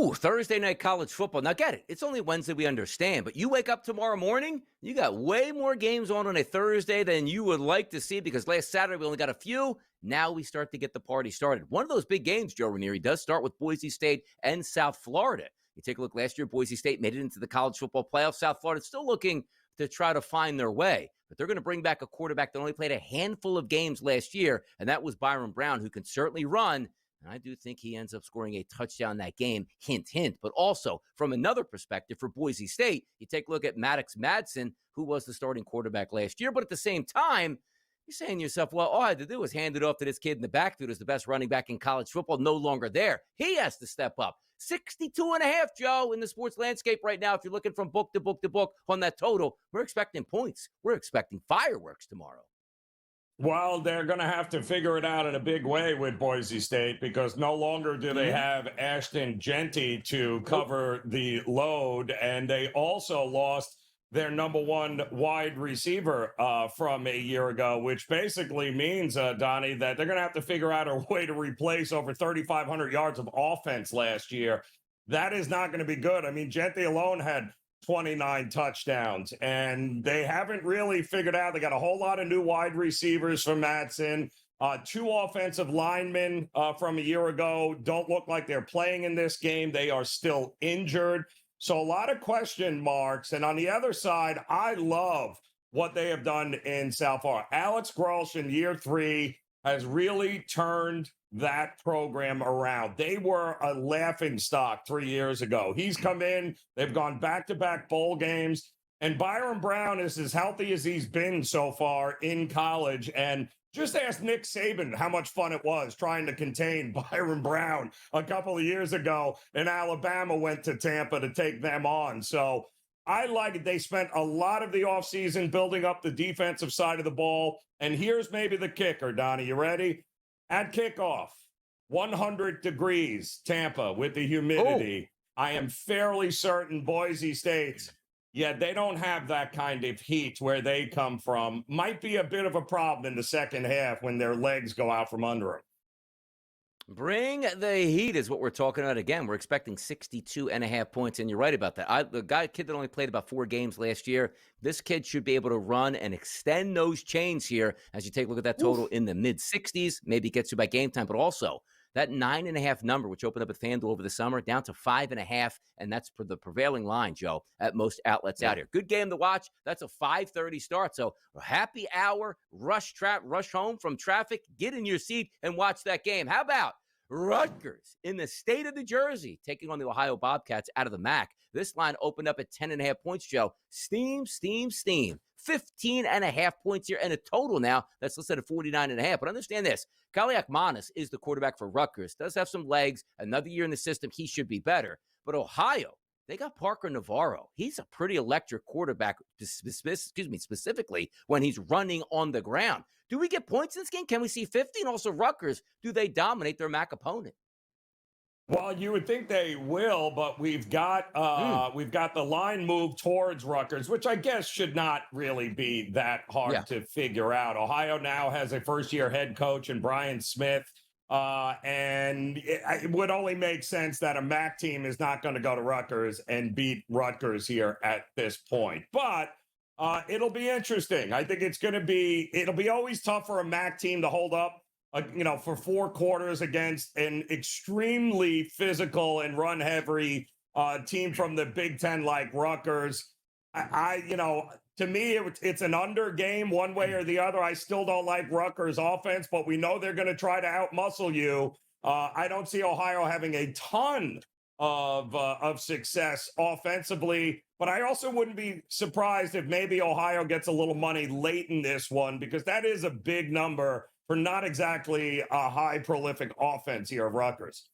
Ooh, Thursday night college football. Now, get it. It's only Wednesday, we understand. But you wake up tomorrow morning, you got way more games on a Thursday than you would like to see because last Saturday we only got a few. Now we start to get the party started. One of those big games, Joe Ranieri, does start with Boise State and South Florida. You take a look last year, Boise State made it into the college football playoff. South Florida's still looking to try to find their way. But they're going to bring back a quarterback that only played a handful of games last year, and that was Byrum Brown, who can certainly run. And I do think he ends up scoring a touchdown that game, hint, hint. But also, from another perspective, for Boise State, you take a look at Madsen, who was the starting quarterback last year. But at the same time, you're saying to yourself, well, all I had to do was hand it off to this kid in the backfield who's the best running back in college football, no longer there. He has to step up. 62.5, Joe, in the sports landscape right now. If you're looking from book to book to book on that total, we're expecting points. We're expecting fireworks tomorrow. Well, they're going to have to figure it out in a big way with Boise State because no longer do they have Ashton Genty to cover the load, and they also lost their number one wide receiver from a year ago, which basically means, Donnie, that they're going to have to figure out a way to replace over 3,500 yards of offense last year. That is not going to be good. I mean, Genty alone had 29 touchdowns, and they haven't really figured out. They got a whole lot of new wide receivers from Madsen. Two offensive linemen from a year ago don't look like they're playing in this game. They are still injured. So a lot of question marks. And on the other side, I love what they have done in South Florida. Alex Grolsch in year 3 has really turned that program around. They were a laughingstock 3 years ago. He's come in. They've gone back-to-back bowl games. And Byrum Brown is as healthy as he's been so far in college. And just ask Nick Saban how much fun it was trying to contain Byrum Brown a couple of years ago. And Alabama went to Tampa to take them on. So I like it. They spent a lot of the offseason building up the defensive side of the ball. And here's maybe the kicker, Donnie. You ready? At kickoff, 100 degrees, Tampa, with the humidity. I am fairly certain Boise State, they don't have that kind of heat where they come from. Might be a bit of a problem in the second half when their legs go out from under them. Bring the heat is what we're talking about. Again, we're expecting 62.5 points, and you're right about that. The kid that only played about 4 games last year, this kid should be able to run and extend those chains here as you take a look at that total in the mid-60s. Maybe it gets you by game time, but also that 9.5 number, which opened up at FanDuel over the summer, down to 5.5, and that's for the prevailing line, Joe, at most outlets out here. Good game to watch. That's a 5:30 start, so a happy hour, rush home from traffic, get in your seat and watch that game. How about Rutgers in the state of New Jersey taking on the Ohio Bobcats out of the MAC? This line opened up at 10.5 points, Joe. Steam. 15.5 points here, and a total now that's listed at 49.5. But understand this, Kaliakmanis is the quarterback for Rutgers. Does have some legs. Another year in the system, he should be better. But Ohio, they got Parker Navarro. He's a pretty electric quarterback, specifically when he's running on the ground. Do we get points in this game? Can we see 50? And also Rutgers, do they dominate their MAC opponent? Well, you would think they will, but we've got the line moved towards Rutgers, which I guess should not really be that hard to figure out. Ohio now has a first-year head coach in Brian Smith, and it would only make sense that a MAC team is not going to go to Rutgers and beat Rutgers here at this point. But it'll be interesting. I think it'll be always tough for a MAC team to hold up for 4 quarters against an extremely physical and run-heavy team from the Big Ten like Rutgers. To me, it's an under game one way or the other. I still don't like Rutgers' offense, but we know they're going to try to outmuscle you. I don't see Ohio having a ton of success offensively, but I also wouldn't be surprised if maybe Ohio gets a little money late in this one because that is a big number for not exactly a high prolific offense here of Rutgers.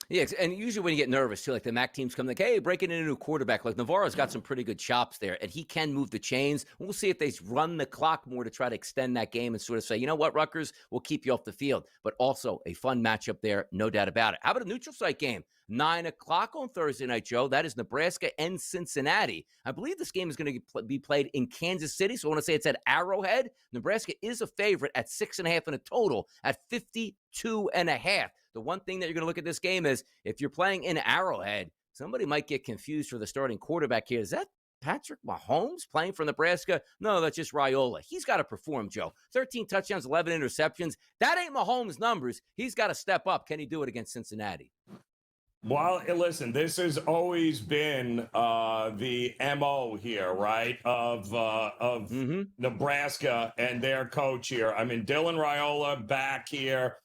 Yeah, and usually when you get nervous, too, like the MAC teams come like, hey, breaking in a new quarterback. Like Navarro's got some pretty good chops there, and he can move the chains. We'll see if they run the clock more to try to extend that game and sort of say, you know what, Rutgers, we'll keep you off the field. But also a fun matchup there, no doubt about it. How about a neutral site game? 9 o'clock on Thursday night, Joe. That is Nebraska and Cincinnati. I believe this game is going to be played in Kansas City, so I want to say it's at Arrowhead. Nebraska is a favorite at 6.5 in a total at 52.5. The one thing that you're going to look at this game is if you're playing in Arrowhead, somebody might get confused for the starting quarterback here. Is that Patrick Mahomes playing for Nebraska? No, that's just Raiola. He's got to perform, Joe. 13 touchdowns, 11 interceptions. That ain't Mahomes' numbers. He's got to step up. Can he do it against Cincinnati? Well, listen, this has always been the MO here, right, of Nebraska and their coach here. I mean, Dylan Raiola back here.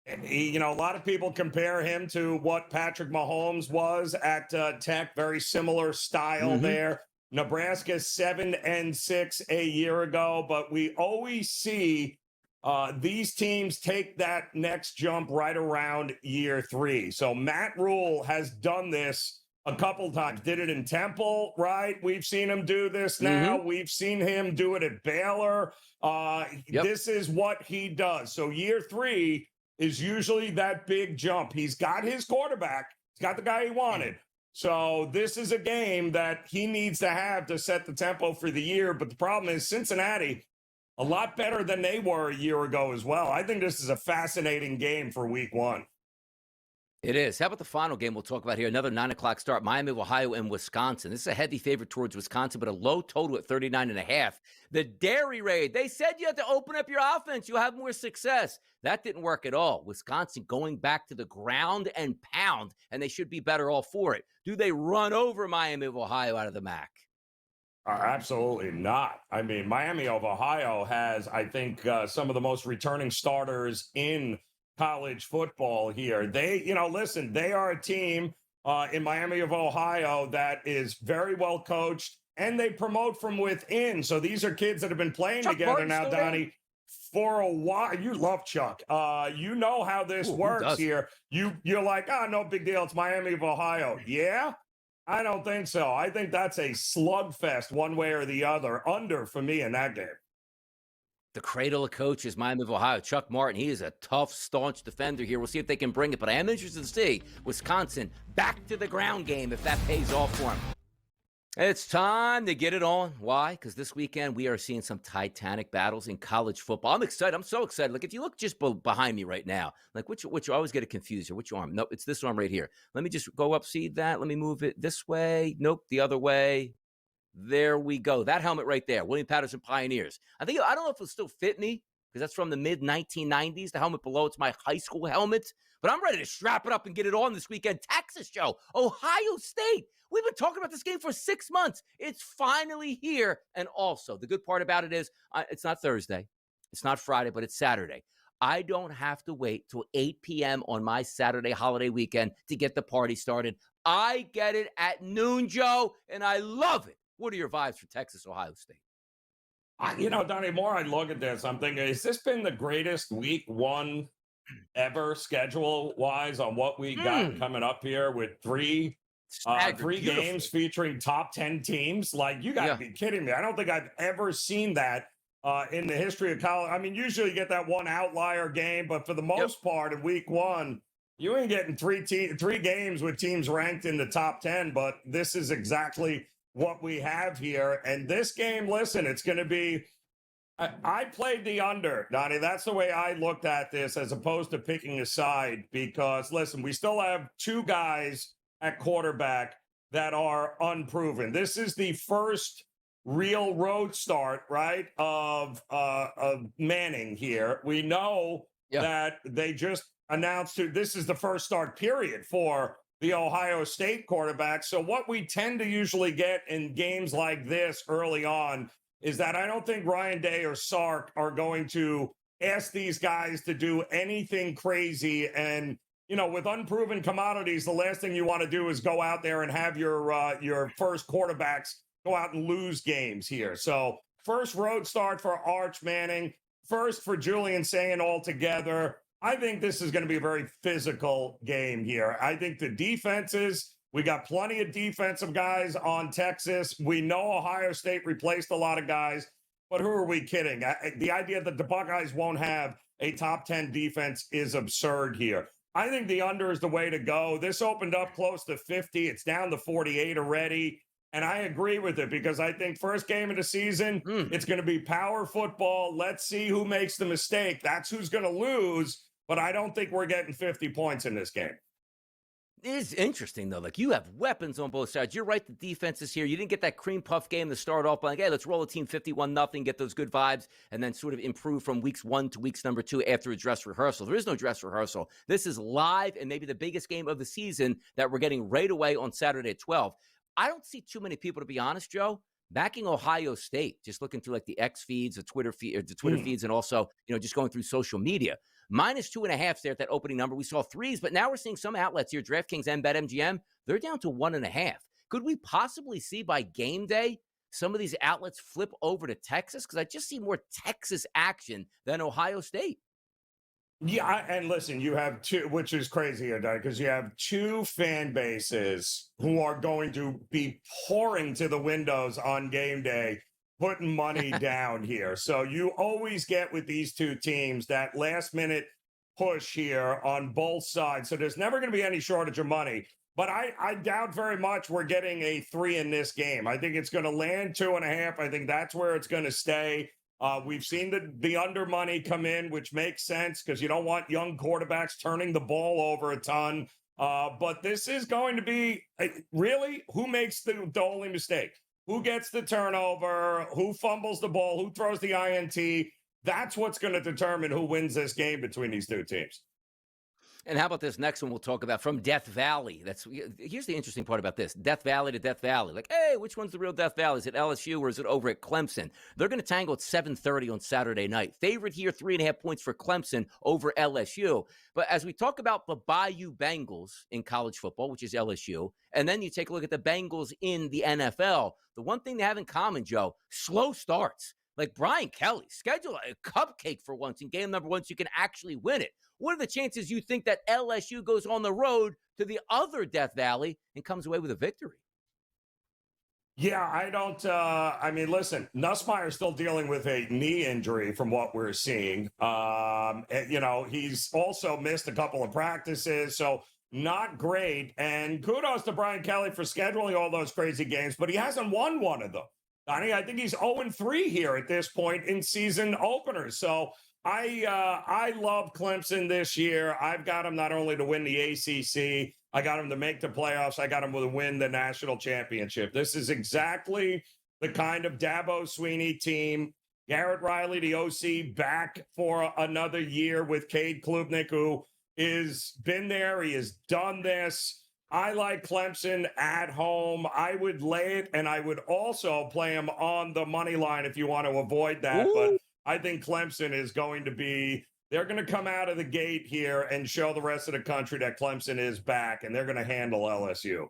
A lot of people compare him to what Patrick Mahomes was at Tech. Very similar style there. Nebraska 7-6 a year ago, but we always see these teams take that next jump right around year 3. So Matt Rule has done this a couple times. Did it in Temple, right? We've seen him do this now. We've seen him do it at Baylor. This is what he does. So year 3 is usually that big jump. He's got his quarterback. He's got the guy he wanted. So this is a game that he needs to have to set the tempo for the year. But the problem is Cincinnati, a lot better than they were a year ago as well. I think this is a fascinating game for week 1. It is. How about the final game we'll talk about here? Another 9 o'clock start. Miami of Ohio and Wisconsin. This is a heavy favorite towards Wisconsin, but a low total at 39.5. The Dairy Raid. They said you had to open up your offense. You'll have more success. That didn't work at all. Wisconsin going back to the ground and pound, and they should be better all for it. Do they run over Miami of Ohio out of the MAC? Absolutely not. I mean, Miami of Ohio has, I think, some of the most returning starters in college football here. They, listen, they are a team in Miami of Ohio that is very well coached, and they promote from within. So these are kids that have been playing together now, Donnie, for a while. You love Chuck. You know how this works here. You're like, no big deal. It's Miami of Ohio. Yeah? I don't think so. I think that's a slugfest one way or the other. Under for me in that game. The cradle of coaches, Miami of Ohio, Chuck Martin. He is a tough, staunch defender here. We'll see if they can bring it, but I am interested to see Wisconsin back to the ground game if that pays off for them. It's time to get it on. Why? Because this weekend we are seeing some titanic battles in college football. I'm excited. I'm so excited. Like, if you look just behind me right now, like which I always get it confused here. Which arm? Nope, it's this arm right here. Let me just go up, see that? Let me move it this way. Nope, the other way. There we go. That helmet right there, William Patterson Pioneers. I don't know if it'll still fit me because that's from the mid-1990s. The helmet below, it's my high school helmet. But I'm ready to strap it up and get it on this weekend. Texas, Joe. Ohio State. We've been talking about this game for 6 months. It's finally here. And also, the good part about it is it's not Thursday. It's not Friday, but it's Saturday. I don't have to wait till 8 p.m. on my Saturday holiday weekend to get the party started. I get it at noon, Joe, and I love it. What are your vibes for Texas, Ohio State? Donnie, more I look at this, I'm thinking, has this been the greatest week 1 ever schedule-wise on what we got coming up here with three games featuring top 10 teams? Like, you got to be kidding me. I don't think I've ever seen that in the history of college. I mean, usually you get that one outlier game, but for the most part in week 1, you ain't getting three games with teams ranked in the top 10, but this is exactly what we have here. And this game, listen, it's going to be, I played the under, Donnie. That's the way I looked at this as opposed to picking a side because, listen, we still have 2 guys at quarterback that are unproven. This is the first real road start, right, of Manning here. We know that they just announced this is the first start period for the Ohio State quarterback. So what we tend to usually get in games like this early on is that I don't think Ryan Day or Sark are going to ask these guys to do anything crazy. And, with unproven commodities, the last thing you want to do is go out there and have your first quarterbacks go out and lose games here. So first road start for Arch Manning, first for Julian Sayin altogether. I think this is going to be a very physical game here. I think the defenses, we got plenty of defensive guys on Texas. We know Ohio State replaced a lot of guys, but who are we kidding? The idea that the Buckeyes won't have a top 10 defense is absurd here. I think the under is the way to go. This opened up close to 50. It's down to 48 already. And I agree with it because I think first game of the season, it's going to be power football. Let's see who makes the mistake. That's who's going to lose. But I don't think we're getting 50 points in this game. It is interesting, though. Like, you have weapons on both sides. You're right, the defense is here. You didn't get that cream puff game to start off, like, hey, let's roll a team 51-0, get those good vibes, and then sort of improve from weeks 1 to weeks number 2 after a dress rehearsal. There is no dress rehearsal. This is live and maybe the biggest game of the season that we're getting right away on Saturday at 12. I don't see too many people, to be honest, Joe, backing Ohio State, just looking through like the X feeds, the Twitter feeds, and also, just going through social media. -2.5 there at that opening number. We saw 3s, but now we're seeing some outlets here, DraftKings and BetMGM, they're down to 1.5. Could we possibly see by game day some of these outlets flip over to Texas? Because I just see more Texas action than Ohio State. Yeah, and listen, you have two, which is crazy, because you have two fan bases who are going to be pouring to the windows on game day, putting money down here. So you always get with these two teams that last minute push here on both sides. So there's never going to be any shortage of money. But I doubt very much we're getting a 3 in this game. I think it's going to land 2.5. I think that's where it's going to stay. We've seen the under money come in, which makes sense because you don't want young quarterbacks turning the ball over a ton. But this is going to be really who makes the only mistake, who gets the turnover, who fumbles the ball, who throws the INT. That's what's going to determine who wins this game between these two teams. And how about this next one we'll talk about from Death Valley? Here's the interesting part about this. Death Valley to Death Valley. Like, hey, which one's the real Death Valley? Is it LSU or is it over at Clemson? They're going to tangle at 7:30 on Saturday night. Favorite here, 3.5 points for Clemson over LSU. But as we talk about the Bayou Bengals in college football, which is LSU, and then you take a look at the Bengals in the NFL, the one thing they have in common, Joe, slow starts. Like Brian Kelly, schedule a cupcake for once in game number 1 so you can actually win it. What are the chances you think that LSU goes on the road to the other Death Valley and comes away with a victory? Yeah, I don't. Listen, Nussmeier's still dealing with a knee injury from what we're seeing. He's also missed a couple of practices, so not great. And kudos to Brian Kelly for scheduling all those crazy games, but he hasn't won one of them. I think he's 0-3 here at this point in season openers. So I love Clemson this year. I've got him not only to win the ACC, I got him to make the playoffs. I got him to win the national championship. This is exactly the kind of Dabo Swinney team. Garrett Riley, the OC, back for another year with Cade Klubnik, who is been there. He has done this. I like Clemson at home. I would lay it, and I would also play him on the money line if you want to avoid that. Ooh. But I think Clemson is going to be – they're going to come out of the gate here and show the rest of the country that Clemson is back, and they're going to handle LSU.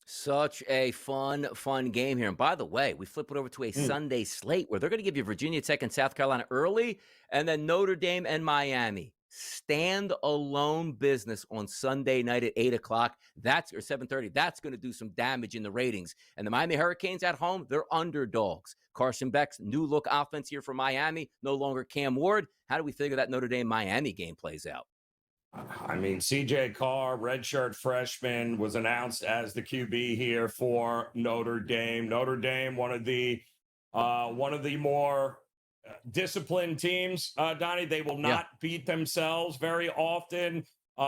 Such a fun game here. And by the way, we flip it over to a Sunday slate where they're going to give you Virginia Tech and South Carolina early, and then Notre Dame and Miami. Stand-alone business on Sunday night at 8 o'clock. Or 7:30. That's going to do some damage in the ratings. And the Miami Hurricanes at home, they're underdogs. Carson Beck's new look offense here for Miami, no longer Cam Ward. How do we figure that Notre Dame-Miami game plays out? CJ Carr, redshirt freshman, was announced as the QB here for Notre Dame. Notre Dame, one of the more disciplined teams, Donnie. They will not beat themselves very often.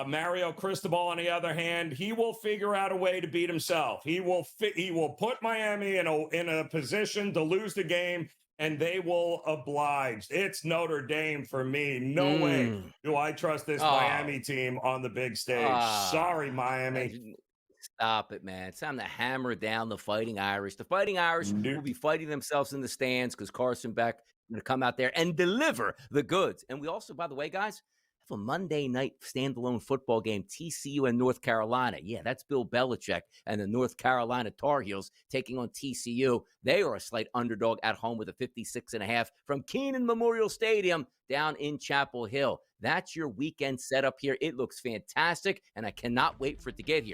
Mario Cristobal, on the other hand, he will figure out a way to beat himself. He will put Miami in a position to lose the game, and they will oblige. It's Notre Dame for me. No way do I trust this Miami team on the big stage. Sorry, Miami. Stop it, man. It's time to hammer down the Fighting Irish. The Fighting Irish will be fighting themselves in the stands because Carson Beck is going to come out there and deliver the goods. And we also, by the way, guys, have a Monday night standalone football game, TCU and North Carolina. Yeah, that's Bill Belichick and the North Carolina Tar Heels taking on TCU. They are a slight underdog at home with a 56.5 from Kenan Memorial Stadium down in Chapel Hill. That's your weekend setup here. It looks fantastic, and I cannot wait for it to get here.